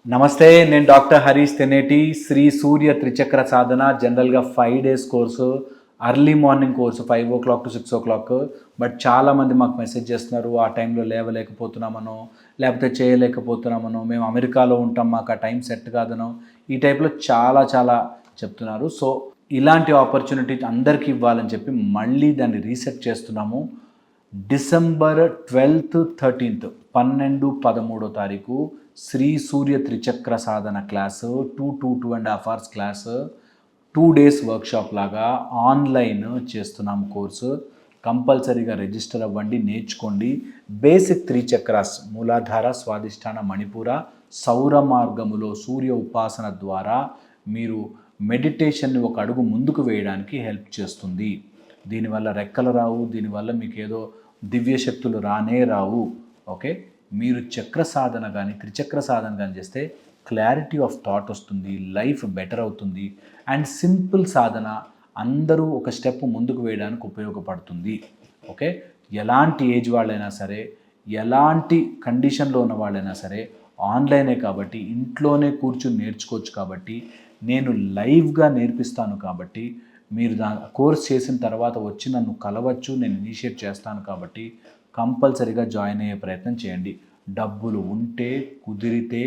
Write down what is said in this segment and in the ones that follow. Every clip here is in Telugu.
నమస్తే, నేను డాక్టర్ హరీష్ తెనేటి. శ్రీ సూర్య త్రిచక్ర సాధన జనరల్గా 5 days course, early morning course 5 o'clock to 6 o'clock. But చాలామంది మాకు మెసేజ్ చేస్తున్నారు, ఆ టైంలో లేవలేకపోతున్నామనో, లేకపోతే చేయలేకపోతున్నామనో, మేము అమెరికాలో ఉంటాం, మాకు ఆ టైం సెట్ కాదనో, ఈ టైప్లో చాలా చెప్తున్నారు. సో ఇలాంటి ఆపర్చునిటీ అందరికీ ఇవ్వాలని చెప్పి మళ్ళీ దాన్ని రీసెట్ చేస్తున్నాము. December 12th, 13th 12-13 Sri Surya Trichakra Sadhana class 2.5 hours class, 2 days workshop లాగా ఆన్లైన్ చేస్తున్నాము కోర్సు. కంపల్సరీగా రిజిస్టర్ అవ్వండి, నేర్చుకోండి. బేసిక్ 3 చక్రాస్ మూలాధార, స్వాదిష్టాన, మణిపూర, సౌర మార్గములో సూర్య ఉపాసన ద్వారా మీరు మెడిటేషన్ని ఒక అడుగు ముందుకు వేయడానికి హెల్ప్ చేస్తుంది. దీనివల్ల రెక్కలు రావు, దీనివల్ల మీకు ఏదో దివ్యశక్తులు రావు. ఓకే, మీరు చక్ర సాధన కానీ త్రిచక్ర సాధన కానీ చేస్తే క్లారిటీ ఆఫ్ థాట్ వస్తుంది, లైఫ్ బెటర్ అవుతుంది. అండ్ సింపుల్ సాధన అందరూ ఒక స్టెప్ ముందుకు వేయడానికి ఉపయోగపడుతుంది. ఓకే, ఎలాంటి ఏజ్ వాళ్ళైనా సరే, ఎలాంటి కండిషన్లో ఉన్న వాళ్ళైనా సరే, ఆన్లైనే కాబట్టి ఇంట్లోనే కూర్చుని నేర్చుకోవచ్చు. కాబట్టి నేను లైవ్గా నేర్పిస్తాను. కాబట్టి మీరు కోర్స్ చేసిన తర్వాత వచ్చి నన్ను కలవచ్చు, నేను ఇనిషియేట్ చేస్తాను. కాబట్టి కంపల్సరీగా జాయిన్ అయ్యే ప్రయత్నం చేయండి. డబ్బులు ఉంటే, కుదిరితే,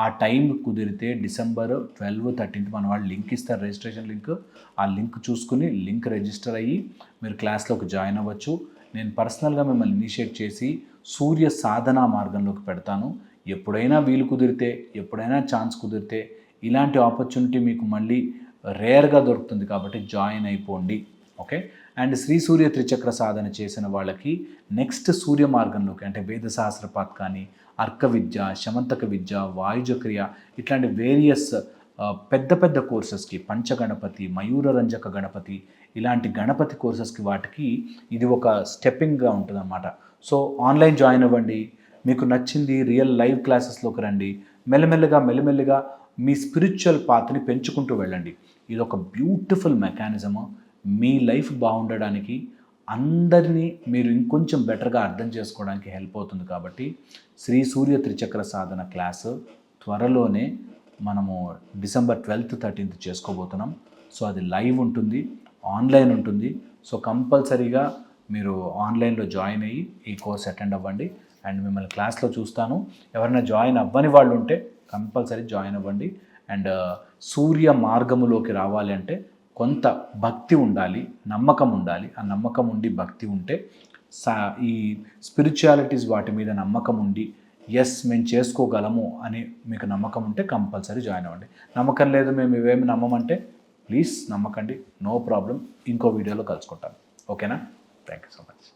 ఆ టైం కుదిరితే డిసెంబర్ 12, 13 మన వాళ్ళు లింక్ ఇస్తారు, రిజిస్ట్రేషన్ లింక్. ఆ లింక్ చూసుకుని లింక్ రిజిస్టర్ అయ్యి మీరు క్లాస్లోకి జాయిన్ అవ్వచ్చు. నేను పర్సనల్గా మిమ్మల్ని ఇనిషియేట్ చేసి సూర్య సాధనా మార్గంలోకి పెడతాను. ఎప్పుడైనా వీలు కుదిరితే, ఎప్పుడైనా ఛాన్స్ కుదిరితే ఇలాంటి ఆపర్చునిటీ మీకు మళ్ళీ రేర్గా దొరుకుతుంది. కాబట్టి జాయిన్ అయిపోండి. ఓకే, అండ్ శ్రీ సూర్య త్రిచక్ర సాధన చేసిన వాళ్ళకి నెక్స్ట్ సూర్య మార్గంలోకి అంటే వేద సహస్రపాత్ కానీ, అర్క విద్య, శమంతక విద్య, వాయుజక్రియ, ఇట్లాంటి వేరియస్ పెద్ద కోర్సెస్కి, పంచగణపతి, మయూరరంజక గణపతి, ఇలాంటి గణపతి కోర్సెస్కి వాటికి ఇది ఒక స్టెప్పింగ్గా ఉంటుందన్నమాట. సో ఆన్లైన్ జాయిన్ అవ్వండి. మీకు నచ్చింది రియల్ లైవ్ క్లాసెస్లోకి రండి. మెల్లమెల్లగా మీ స్పిరిచువల్ పాత్ని పెంచుకుంటూ వెళ్ళండి. ఇది ఒక బ్యూటిఫుల్ మెకానిజము. మీ లైఫ్ బాగుండడానికి, అందరినీ మీరు ఇంకొంచెం బెటర్గా అర్థం చేసుకోవడానికి హెల్ప్ అవుతుంది. కాబట్టి శ్రీ సూర్య త్రిచక్ర సాధన క్లాసు త్వరలోనే మనము డిసెంబర్ 12th, 13th చేసుకోబోతున్నాం. సో అది లైవ్ ఉంటుంది, ఆన్లైన్ ఉంటుంది. సో కంపల్సరీగా మీరు ఆన్లైన్లో జాయిన్ అయ్యి ఈ కోర్స్ అటెండ్ అవ్వండి. అండ్ మిమ్మల్ని క్లాస్లో చూస్తాను. ఎవరైనా జాయిన్ అవ్వని వాళ్ళు ఉంటే కంపల్సరీ జాయిన్ అవ్వండి. అండ్ సూర్య మార్గములోకి రావాలి అంటే కొంత భక్తి ఉండాలి, నమ్మకం ఉండాలి. ఆ నమ్మకం ఉండి భక్తి ఉంటే ఈ స్పిరిచువాలిటీస్ వాటి మీద నమ్మకం ఉండి ఎస్ మేము చేసుకోగలము అని మీకు నమ్మకం ఉంటే కంపల్సరీ జాయిన్ అవ్వండి. నమ్మకం లేదు, మేము ఇవేమి నమ్మమంటే ప్లీజ్ నమ్మకండి, నో ప్రాబ్లం. ఇంకో వీడియోలో కలుసుకుంటాను. ఓకేనా? Thank you so much.